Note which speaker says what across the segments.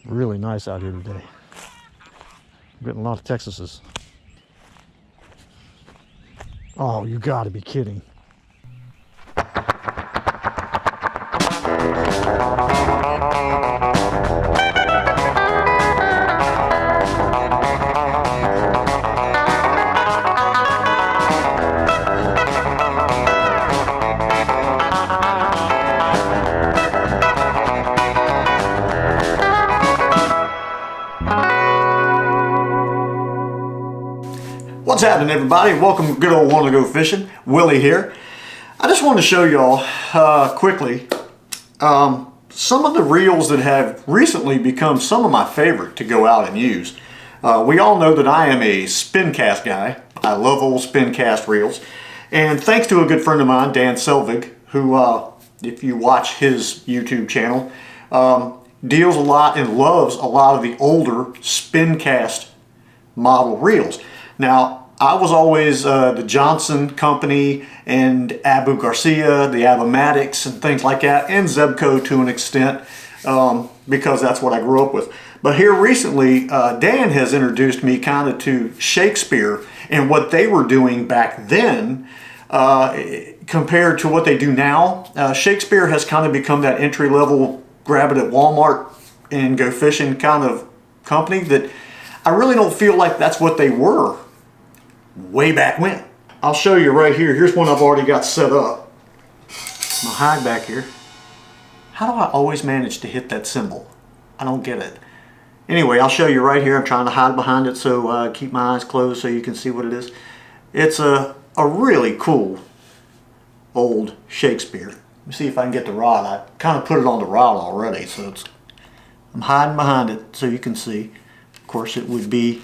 Speaker 1: Really nice out here today. I'm getting a lot of Texases. Oh, you gotta be kidding. What's happening, everybody? Welcome to good old Wanna Go Fishing. Willie here. I just wanted to show y'all quickly some of the reels that have recently become some of my favorite to go out and use. We all know that I am a spin cast guy. I love old spin cast reels. And thanks to a good friend of mine, Dan Selvig, who, if you watch his YouTube channel, deals a lot and loves a lot of the older spin cast model reels. Now, I was always the Johnson Company and Abu Garcia, the Abomatics and things like that, and Zebco to an extent, because that's what I grew up with. But here recently, Dan has introduced me kind of to Shakespeare and what they were doing back then compared to what they do now. Shakespeare has kind of become that entry-level grab it at Walmart and go fishing kind of company that I really don't feel like that's what they were way back when. I'll show you right here. Here's one I've already got set up. My hide back here. How do I always manage to hit that symbol? I don't get it. Anyway, I'll show you right here. I'm trying to hide behind it, so keep my eyes closed so you can see what it is. It's a really cool old Shakespeare. Let me see if I can get the rod. I kind of put it on the rod already, so I'm hiding behind it so you can see. Of course, it would be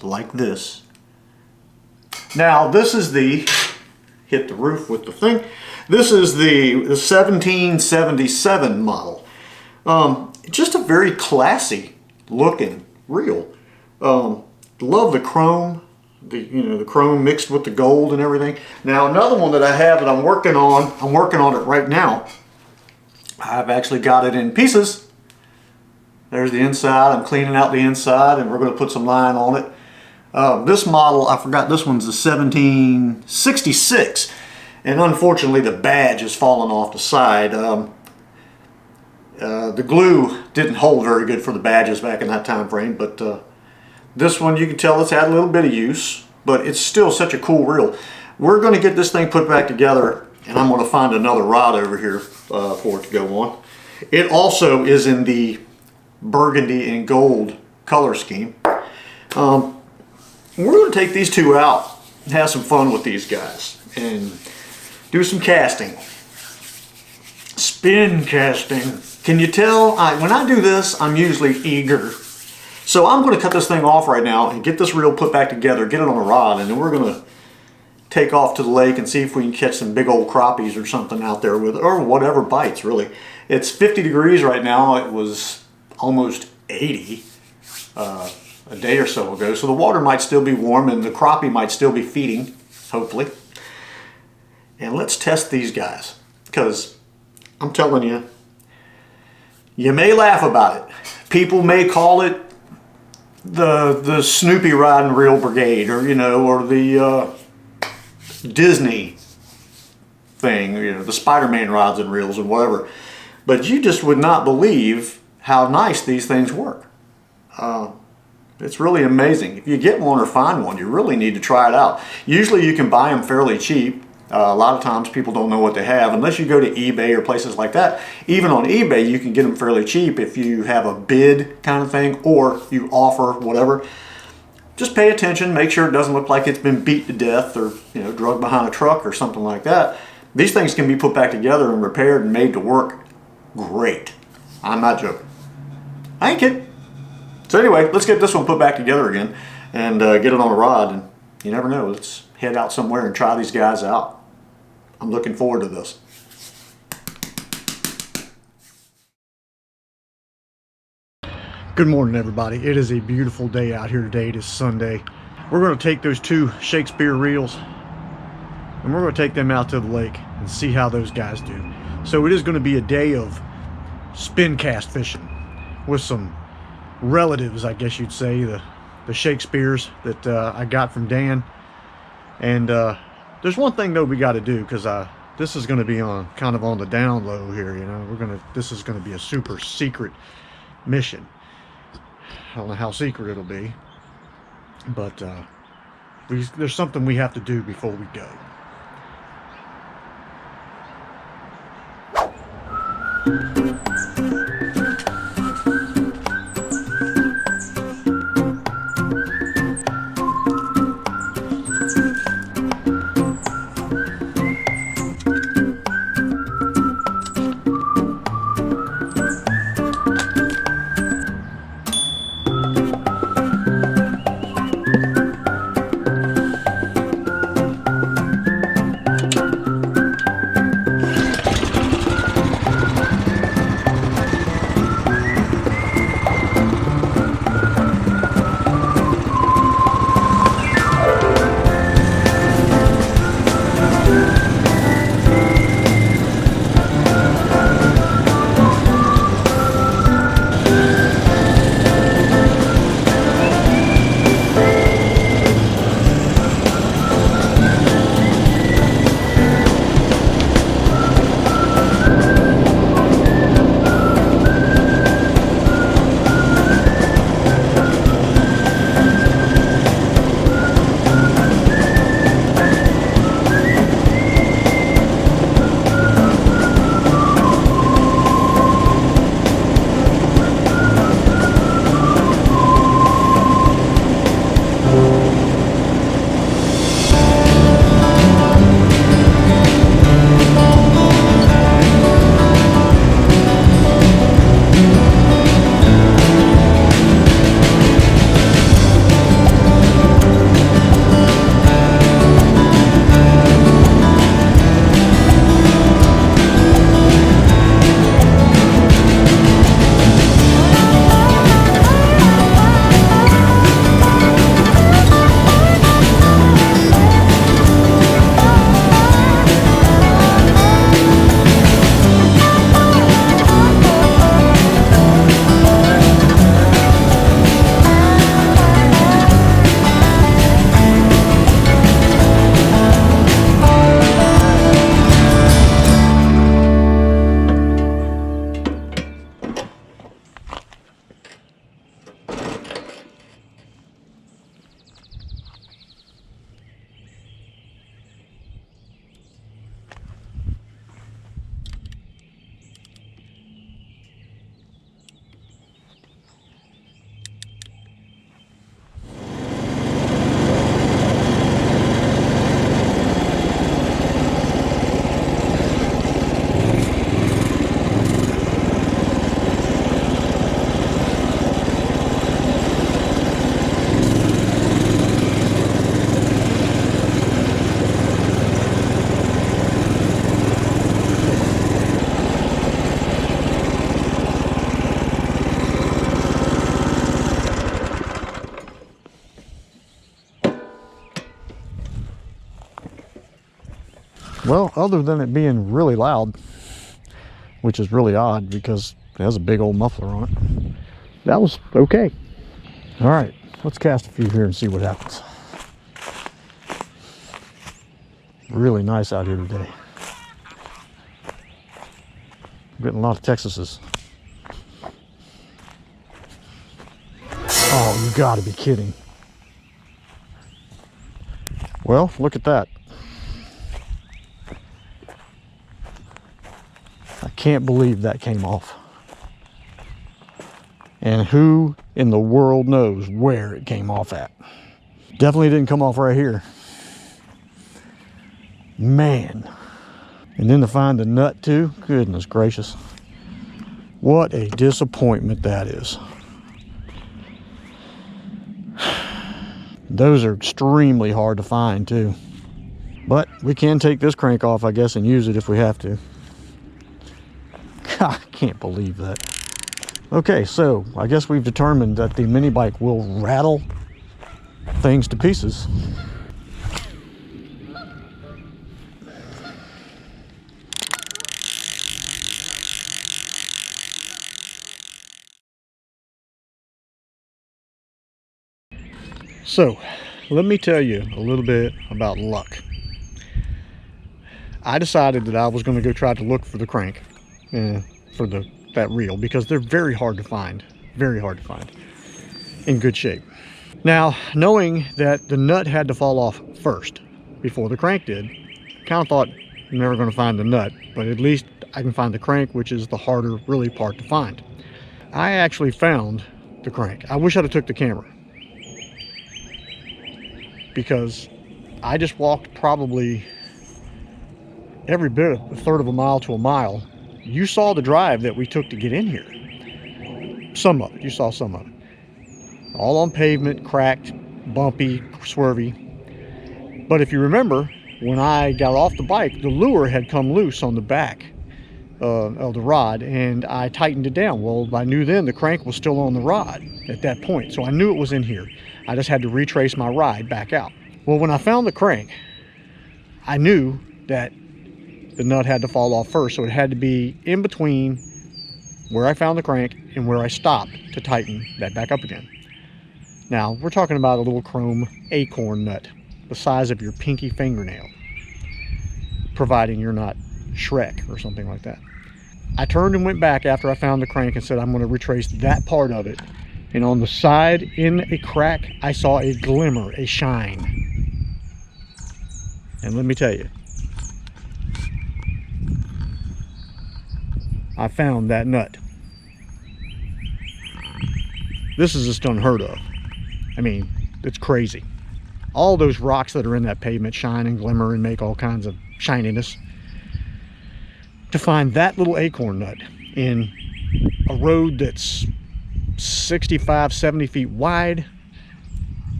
Speaker 1: like this. Now, this is hit the roof with the thing. This is the 1777 model. Just a very classy looking reel. Love the chrome, the chrome mixed with the gold and everything. Now, another one that I have that I'm working on it right now. I've actually got it in pieces. There's the inside. I'm cleaning out the inside, and we're going to put some line on it. This model, I forgot, this one's the 1766, and unfortunately the badge has fallen off the side. The glue didn't hold very good for the badges back in that time frame, but this one you can tell it's had a little bit of use, but it's still such a cool reel. We're going to get this thing put back together, and I'm going to find another rod over here for it to go on. It also is in the burgundy and gold color scheme. We're going to take these two out and have some fun with these guys and do some casting. Spin casting. Can you tell? When I do this, I'm usually eager. So I'm going to cut this thing off right now and get this reel put back together, get it on a rod, and then we're going to take off to the lake and see if we can catch some big old crappies or something out there with, or whatever bites, really. It's 50 degrees right now. It was almost 80. A day or so ago, so the water might still be warm and the crappie might still be feeding, hopefully. And let's test these guys, because I'm telling you, you may laugh about it. People may call it the Snoopy Rod and Reel Brigade, or or the Disney thing, the Spider-Man rods and reels and whatever. But you just would not believe how nice these things work. It's really amazing. If you get one or find one, you really need to try it out. Usually you can buy them fairly cheap. A lot of times people don't know what they have unless you go to eBay or places like that. Even on eBay you can get them fairly cheap if you have a bid kind of thing, or you offer whatever. Just pay attention, make sure it doesn't look like it's been beat to death or drugged behind a truck or something like that. These things can be put back together and repaired and made to work great. I'm not joking. I ain't kidding. So anyway, let's get this one put back together again and get it on a rod, and you never know, let's head out somewhere and try these guys out. I'm looking forward to this. Good morning, everybody. It is a beautiful day out here today. It is Sunday. We're going to take those two Shakespeare reels and we're going to take them out to the lake and see how those guys do. So it is going to be a day of spin cast fishing with some relatives, I guess you'd say, the Shakespeares that I got from Dan. And there's one thing though we got to do, because this is going to be on kind of on the down low here. You know, this is going to be a super secret mission. I don't know how secret it'll be, but there's something we have to do before we go. Well, other than it being really loud, which is really odd because it has a big old muffler on it, that was okay. All right, let's cast a few here and see what happens. Really nice out here today. I'm getting a lot of Texases. Oh, you gotta be kidding. Well, look at that. I can't believe that came off. And who in the world knows where it came off at? Definitely didn't come off right here. Man. And then to find the nut too, goodness gracious. What a disappointment that is. Those are extremely hard to find too. But we can take this crank off, I guess, and use it if we have to. I can't believe that. Okay, so I guess we've determined that the mini bike will rattle things to pieces. So let me tell you a little bit about luck. I decided that I was going to go try to look for the crank for that reel, because they're very hard to find, in good shape. Now, knowing that the nut had to fall off first before the crank did, kind of thought I'm never going to find the nut, but at least I can find the crank, which is the harder really part to find. I actually found the crank. I wish I'd have took the camera, because I just walked probably every bit of a third of a mile to a mile. You saw the drive that we took to get in here. Some of it, you saw some of it. All on pavement, cracked, bumpy, swervy. But if you remember, when I got off the bike, the lure had come loose on the back of the rod, and I tightened it down. Well, I knew then the crank was still on the rod at that point, so I knew it was in here. I just had to retrace my ride back out. Well, when I found the crank, I knew that the nut had to fall off first, so it had to be in between where I found the crank and where I stopped to tighten that back up again. Now, we're talking about a little chrome acorn nut, the size of your pinky fingernail, providing you're not Shrek or something like that. I turned and went back after I found the crank and said, I'm going to retrace that part of it. And on the side, in a crack, I saw a glimmer, a shine. And let me tell you, I found that nut. This is just unheard of. I mean, it's crazy. All those rocks that are in that pavement shine and glimmer and make all kinds of shininess. To find that little acorn nut in a road that's 65, 70 feet wide,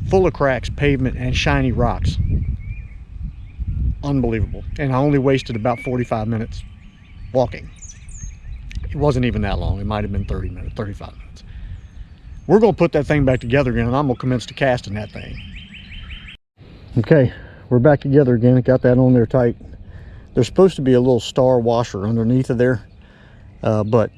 Speaker 1: full of cracks, pavement, and shiny rocks. Unbelievable. And I only wasted about 45 minutes walking. It wasn't even that long. It might have been 30 minutes, 35 minutes. We're going to put that thing back together again, and I'm going to commence to casting that thing. Okay, we're back together again. Got that on there tight. There's supposed to be a little star washer underneath of there, but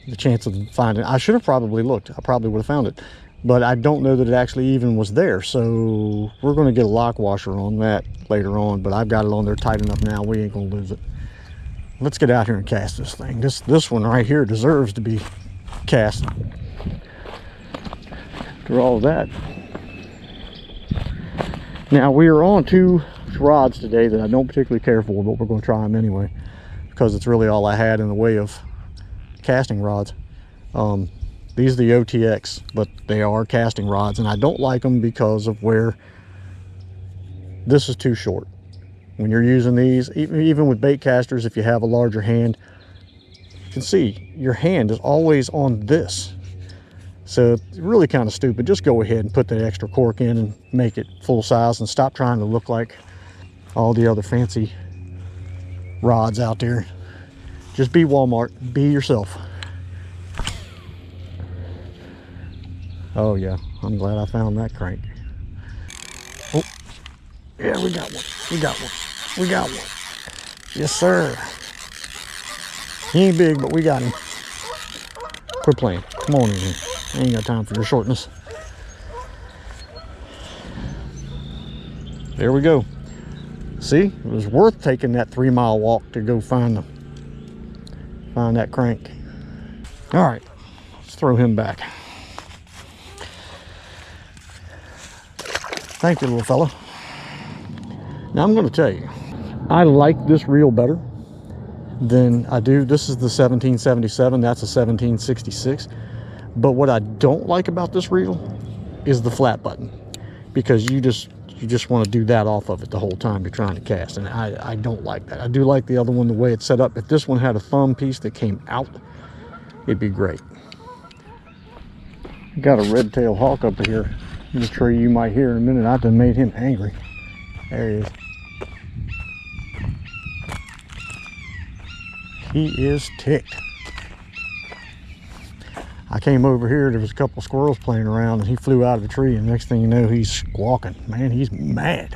Speaker 1: the chance of finding it, I should have probably looked. I probably would have found it, but I don't know that it actually even was there. So we're going to get a lock washer on that later on, but I've got it on there tight enough now. We ain't going to lose it. Let's get out here and cast this thing. This one right here deserves to be cast. After all of that. Now, we are on two rods today that I don't particularly care for, but we're going to try them anyway, because it's really all I had in the way of casting rods. These are the OTX, but they are casting rods, and I don't like them because of where this is too short. When you're using these, even with bait casters, if you have a larger hand, you can see your hand is always on this. So it's really kind of stupid. Just go ahead and put that extra cork in and make it full size, and stop trying to look like all the other fancy rods out there. Just be Walmart, be yourself. Oh yeah, I'm glad I found that crank. Oh, yeah, we got one. We got one. We got one. Yes, sir. He ain't big, but we got him. Quit playing. Come on in here. I ain't got time for your shortness. There we go. See, it was worth taking that 3-mile walk to go find that crank. All right, let's throw him back. Thank you, little fella. Now I'm going to tell you, I like this reel better than I do. This is the 1777. That's a 1766. But what I don't like about this reel is the flat button, because you just want to do that off of it the whole time you're trying to cast, and I don't like that. I do like the other one, the way it's set up. If this one had a thumb piece that came out, it'd be great. Got a red-tailed hawk up here in the tree. You might hear in a minute. I done made him angry. There he is. He is ticked. I came over here, there was a couple squirrels playing around, and he flew out of the tree, and next thing you know, he's squawking. Man, he's mad.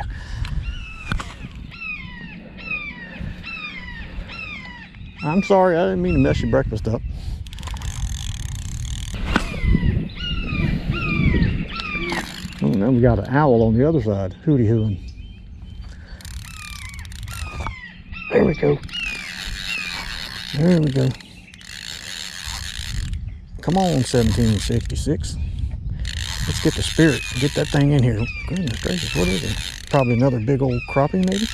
Speaker 1: I'm sorry, I didn't mean to mess your breakfast up. Oh, And then we got an owl on the other side, hooty-hooing. There we go. There we go. Come on, 1766. Let's get the spirit. Get that thing in here. Goodness gracious, what is it? Probably another big old crappie, maybe?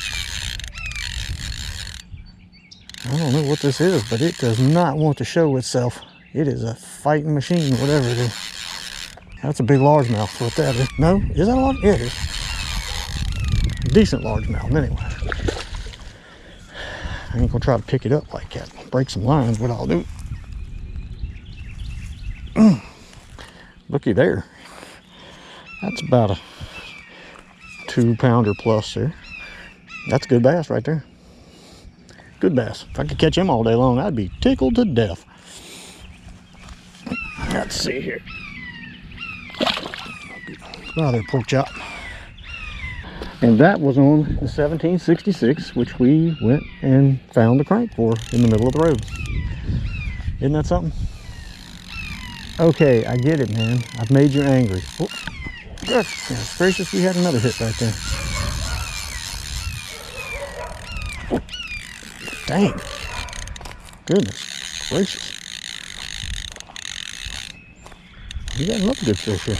Speaker 1: I don't know what this is, but it does not want to show itself. It is a fighting machine, whatever it is. That's a big largemouth, what that is. No? Is that a large? Yeah, it is. Decent largemouth, anyway. I ain't gonna try to pick it up like that. Break some lines, what I'll do. Looky there. That's about a 2-pounder plus there. That's a good bass right there. Good bass. If I could catch him all day long, I'd be tickled to death. Let's see here. Oh, there, pork chop. And that was on the 1766, which we went and found the crank for in the middle of the road. Isn't that something? Okay, I get it, man. I've made you angry. Oh, goodness gracious, we had another hit right there. Oh, dang. Goodness gracious. You got another good fish here.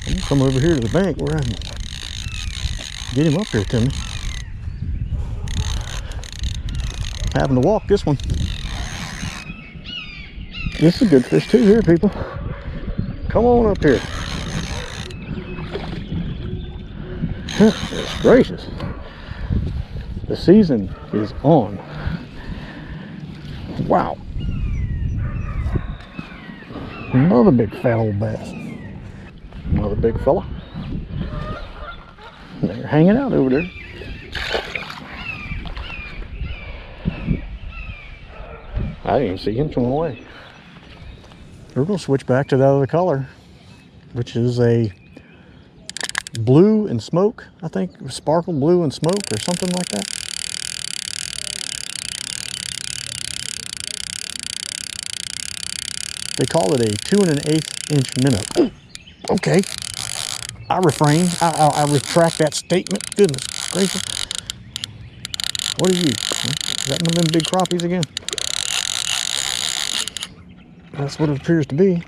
Speaker 1: I'm gonna come over here to the bank where I can get him up here to me. Having to walk this one. This is a good fish too here, people. Come on up here. Goodness gracious. The season is on. Wow. Another big fat old bass. Another big fella. They're hanging out over there. I didn't even see him swim away. We're going to switch back to the other color, which is a blue and smoke, I think. Sparkle blue and smoke or something like that. They call it a 2 1/8 inch minnow. Okay. I refrain. I retract that statement. Goodness gracious. What are you? Is that one of them big crappies again? That's what it appears to be.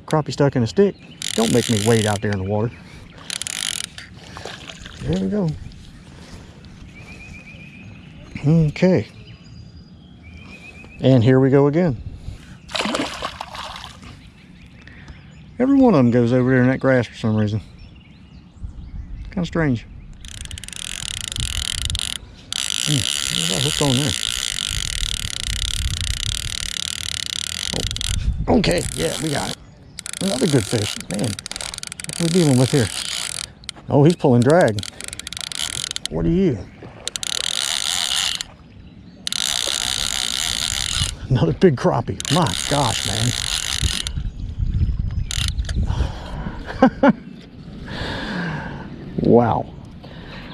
Speaker 1: Crappie stuck in a stick. Don't make me wade out there in the water. There we go. Okay. And here we go again. Every one of them goes over there in that grass for some reason. Kind of strange. What got hooked on there? Oh. Okay, yeah, we got it. Another good fish. Man, what are we dealing with here? Oh, he's pulling drag. What are you? Another big crappie. My gosh, man. Wow.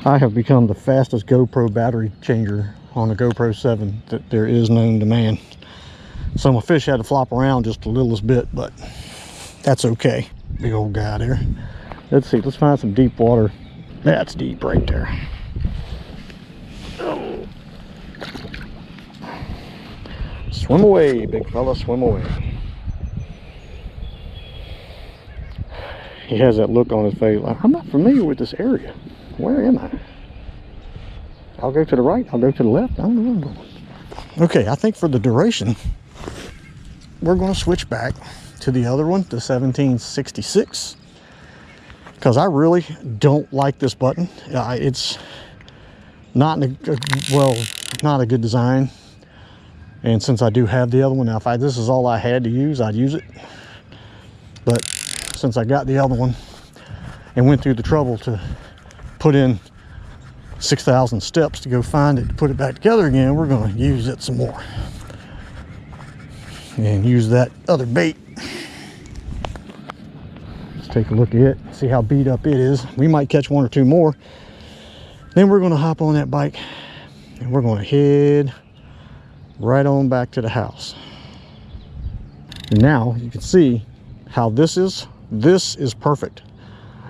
Speaker 1: I have become the fastest GoPro battery changer on the GoPro 7 that there is known to man. So my fish had to flop around just the littlest bit, but that's okay. Big old guy there. Let's see, let's find some deep water. That's deep right there. Oh. Swim away, big fella, swim away. He has that look on his face like, I'm not familiar with this area. Where am I? I'll go to the right, I'll go to the left. I don't know where I'm going. Okay, I think for the duration, we're going to switch back to the other one, the 1766. Because I really don't like this button. It's not not a good design. And since I do have the other one, now if this is all I had to use, I'd use it. But since I got the other one and went through the trouble to put in 6,000 steps to go find it, to put it back together again, we're going to use it some more and use that other bait. Let's take a look at it, see how beat up it is. We might catch one or two more. Then we're going to hop on that bike and we're going to head right on back to the house. And now you can see how this is perfect.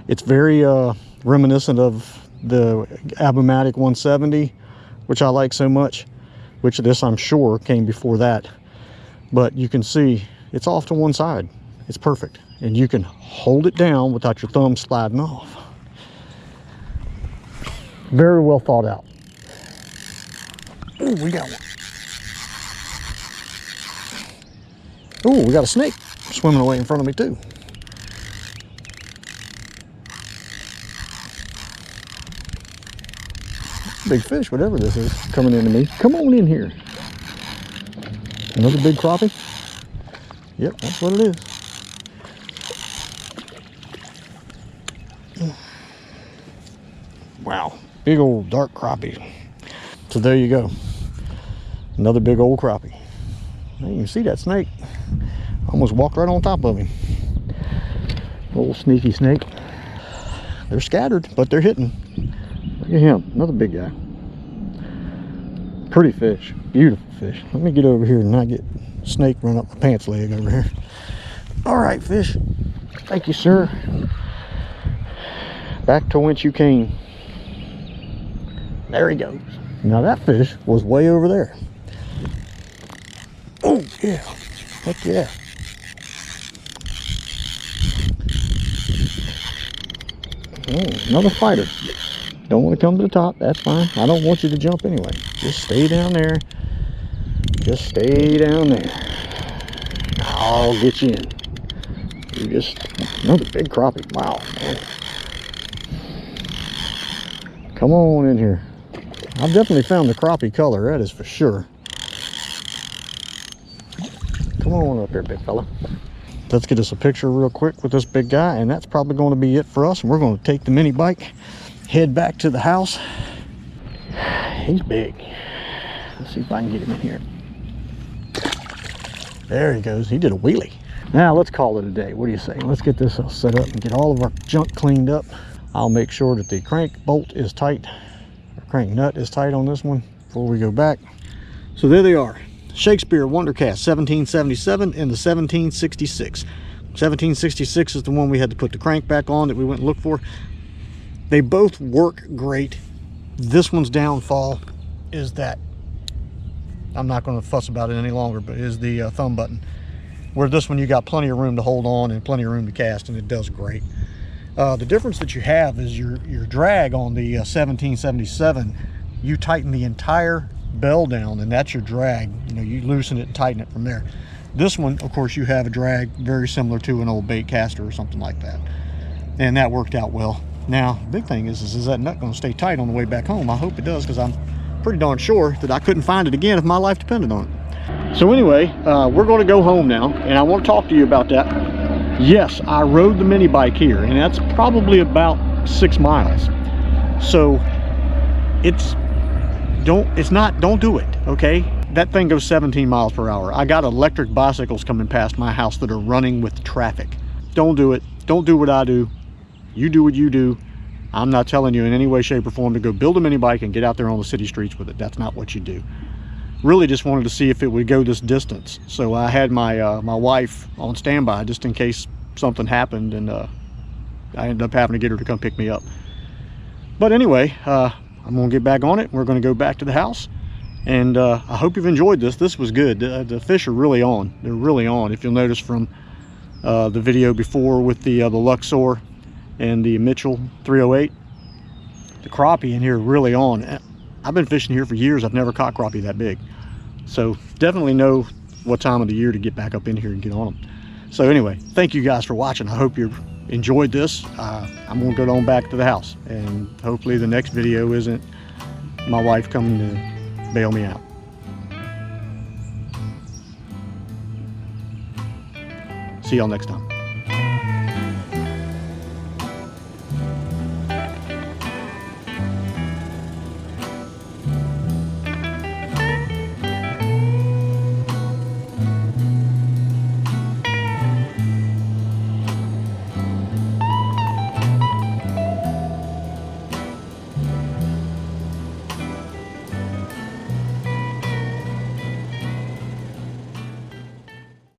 Speaker 1: It's very reminiscent of the Abumatic 170, which I like so much, which this I'm sure came before that. But you can see it's off to one side. It's perfect. And you can hold it down without your thumb sliding off. Very well thought out. Oh, we got one. Oh, we got a snake swimming away in front of me too. Big fish, whatever this is, coming into me. Come on in here. Another big crappie. Yep, that's what it is. Wow, big old dark crappie. So there you go. Another big old crappie. Now you can see that snake. Almost walked right on top of him. Little sneaky snake. They're scattered, but they're hitting. Look at him, another big guy. Pretty fish, beautiful fish. Let me get over here and not get snake run up my pants leg over here. All right, fish. Thank you, sir. Back to whence you came. There he goes. Now that fish was way over there. Oh yeah, heck yeah. Oh, another fighter. Don't want to come to the top, that's fine. I don't want you to jump anyway. Just stay down there. Just stay down there. I'll get you in. You just, another big crappie. Wow, man. Come on in here. I've definitely found the crappie color, that is for sure. Come on up here, big fella. Let's get us a picture real quick with this big guy, and that's probably going to be it for us. And we're going to take the mini bike, head back to the house. He's big. Let's see if I can get him in here. There he goes. He did a wheelie. Now let's call it a day. What do you say? Let's get this all set up and get all of our junk cleaned up. I'll make sure that the crank bolt is tight, or crank nut is tight on this one before we go back. So there they are. Shakespeare Wondercast 1777 and the 1766. 1766 is the one we had to put the crank back on that we went and looked for. They both work great. This one's downfall is that, I'm not going to fuss about it any longer, but is the thumb button. Where this one you got plenty of room to hold on and plenty of room to cast, and it does great. The difference that you have is your drag on the 1777, you tighten the entire bell down, and that's your drag. You know, you loosen it and tighten it from there. This one, of course, you have a drag very similar to an old bait caster or something like that, and that worked out well. Now, the big thing is that nut going to stay tight on the way back home? I hope it does, because I'm pretty darn sure that I couldn't find it again if my life depended on it. So anyway, we're going to go home now, and I want to talk to you about that. Yes, I rode the mini bike here, and that's probably about 6 miles. So don't do it, okay? That thing goes 17 miles per hour. I got electric bicycles coming past my house that are running with traffic. Don't do it. Don't do what I do. You do what you do. I'm not telling you in any way, shape, or form to go build a mini bike and get out there on the city streets with it. That's not what you do. Really just wanted to see if it would go this distance. So I had my my wife on standby just in case something happened, and I ended up having to get her to come pick me up. But anyway, I'm gonna get back on it. We're gonna go back to the house, and I hope you've enjoyed this. This was good. The fish are really on. They're really on. If you'll notice from the video before with the Luxor and the Mitchell 308, the crappie in here really on. I've been fishing here for years. I've never caught crappie that big. So definitely know what time of the year to get back up in here and get on them. So anyway, thank you guys for watching. I hope you enjoyed this. I'm gonna go on back to the house, and hopefully the next video isn't my wife coming to bail me out. See y'all next time.